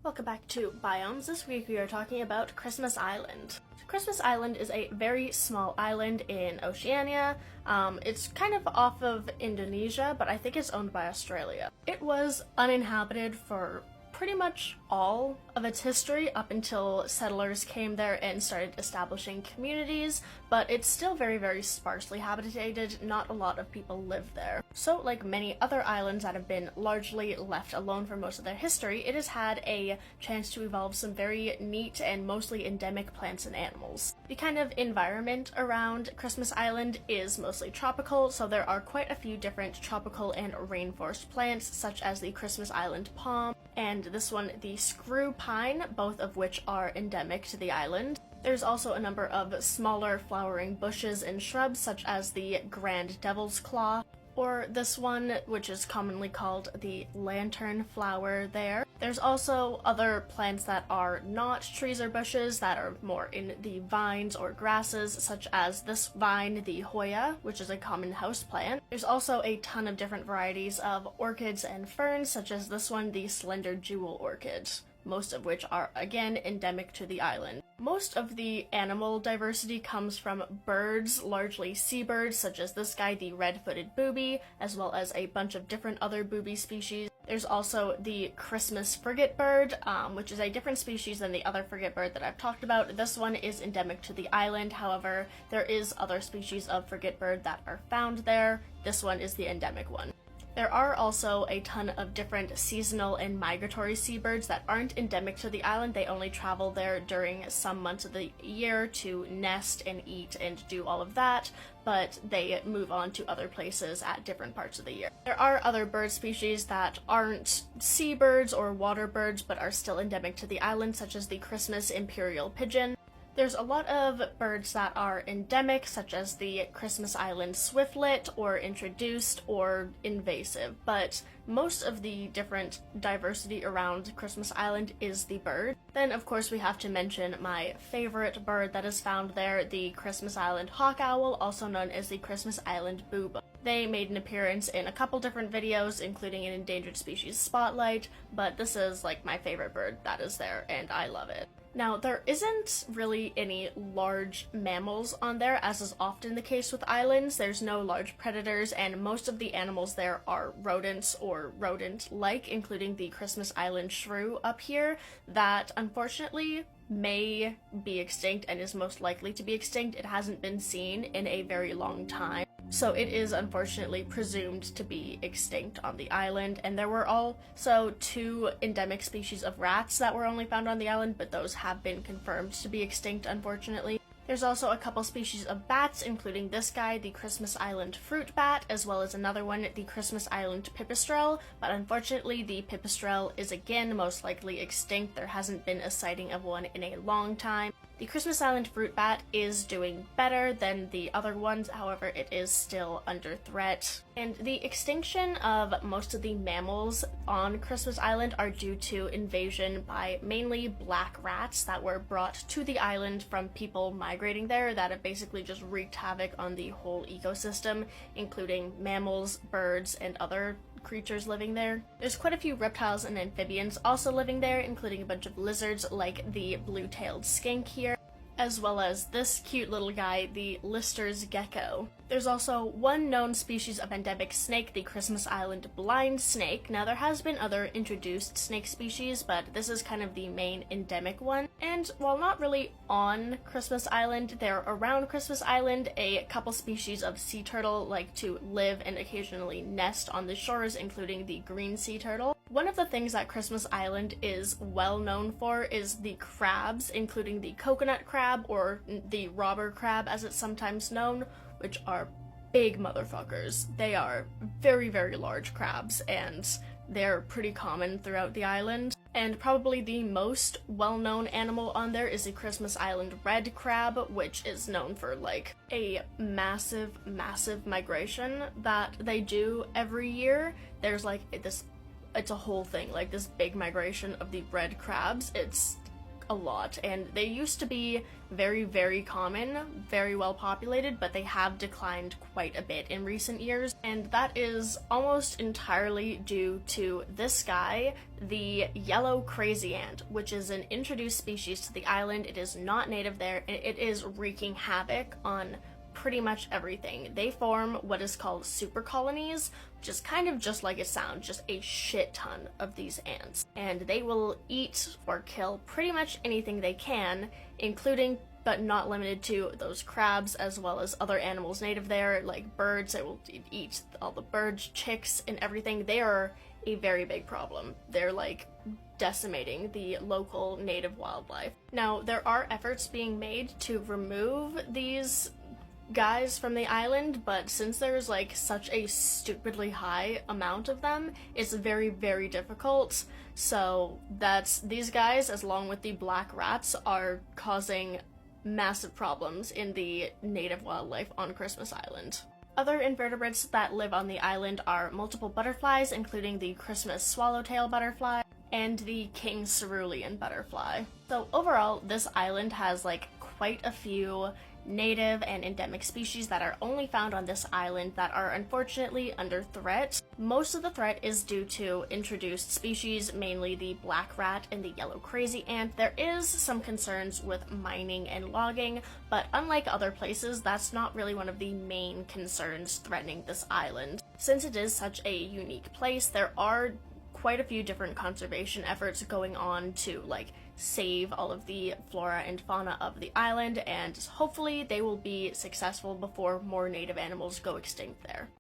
Welcome back to Biomes. This week we are talking about Christmas Island. Christmas Island is a very small island in Oceania. It's kind of off of Indonesia, but I think it's owned by Australia. It was uninhabited for pretty much all of its history up until settlers came there and started establishing communities, but it's still very sparsely habitated. Not a lot of people live there. So like many other islands that have been largely left alone for most of their history, it has had a chance to evolve some very neat and mostly endemic plants and animals. The kind of environment around Christmas Island is mostly tropical, so there are quite a few different tropical and rainforest plants, such as the Christmas Island palm, and this one, the screw pine, both of which are endemic to the island. There's also a number of smaller flowering bushes and shrubs, such as the grand devil's claw, or this one, which is commonly called the lantern flower there. There's also other plants that are not trees or bushes that are more in the vines or grasses, such as this vine, the Hoya, which is a common house plant. There's also a ton of different varieties of orchids and ferns, such as this one, the slender jewel orchid, most of which are, again, endemic to the island. Most of the animal diversity comes from birds, largely seabirds, such as this guy, the red-footed booby, as well as a bunch of different other booby species. There's also the Christmas frigate bird, which is a different species than the other frigate bird that I've talked about. This one is endemic to the island, however, there is other species of frigate bird that are found there. This one is the endemic one. There are also a ton of different seasonal and migratory seabirds that aren't endemic to the island. They only travel there during some months of the year to nest and eat and do all of that, but they move on to other places at different parts of the year. There are other bird species that aren't seabirds or water birds but are still endemic to the island, such as the Christmas imperial pigeon. There's a lot of birds that are endemic, such as the Christmas Island swiftlet, or introduced, or invasive, but most of the different diversity around Christmas Island is the bird. Then, of course, we have to mention my favorite bird that is found there, the Christmas Island hawk owl, also known as the Christmas Island boob. They made an appearance in a couple different videos, including an endangered species spotlight, but this is like my favorite bird that is there, and I love it. Now, there isn't really any large mammals on there, as is often the case with islands. There's no large predators, and most of the animals there are rodents or rodent-like, including the Christmas Island shrew up here, that unfortunately may be extinct and is most likely to be extinct. It hasn't been seen in a very long time, so it is unfortunately presumed to be extinct on the island. And there were also 2 endemic species of rats that were only found on the island, but those have been confirmed to be extinct, unfortunately. There's also a couple species of bats, including this guy, the Christmas Island fruit bat, as well as another one, the Christmas Island pipistrelle, but unfortunately the pipistrelle is again most likely extinct. There hasn't been a sighting of one in a long time. The Christmas Island fruit bat is doing better than the other ones, however it is still under threat. And the extinction of most of the mammals on Christmas Island are due to invasion by mainly black rats that were brought to the island from people migrating there that have basically just wreaked havoc on the whole ecosystem, including mammals, birds, and other creatures living there. There's quite a few reptiles and amphibians also living there, including a bunch of lizards like the blue-tailed skink here, as well as this cute little guy, the Lister's gecko. There's also one known species of endemic snake, the Christmas Island blind snake. Now, there has been other introduced snake species, but this is kind of the main endemic one. And while not really on Christmas Island, they're around Christmas Island. A couple species of sea turtle like to live and occasionally nest on the shores, including the green sea turtle. One of the things that Christmas Island is well known for is the crabs, including the coconut crab, or the robber crab as it's sometimes known, which are big motherfuckers. They are very large crabs, and they're pretty common throughout the island. And probably the most well-known animal on there is the Christmas Island red crab, which is known for like a massive migration that they do every year. There's like this, it's a whole thing, like this big migration of the red crabs. It's a lot, and they used to be very, very common, very well populated, but they have declined quite a bit in recent years, and that is almost entirely due to this guy, the yellow crazy ant, which is an introduced species to the island. It is not native there, and it is wreaking havoc on pretty much everything. They form what is called super colonies, which is kind of just like it sounds, just a shit ton of these ants. And they will eat or kill pretty much anything they can, including but not limited to those crabs, as well as other animals native there, like birds. They will eat all the birds, chicks, and everything. They are a very big problem. They're like decimating the local native wildlife. Now, there are efforts being made to remove these guys from the island, but since there's like such a stupidly high amount of them, it's very, very difficult. So that's these guys, as along with the black rats, are causing massive problems in the native wildlife on Christmas Island. Other invertebrates that live on the island are multiple butterflies, including the Christmas swallowtail butterfly and the king cerulean butterfly. So overall, this island has like quite a few native and endemic species that are only found on this island that are unfortunately under threat. Most of the threat is due to introduced species, mainly the black rat and the yellow crazy ant. There is some concerns with mining and logging, but unlike other places, that's not really one of the main concerns threatening this island. Since it is such a unique place, there are quite a few different conservation efforts going on to like save all of the flora and fauna of the island, and hopefully they will be successful before more native animals go extinct there.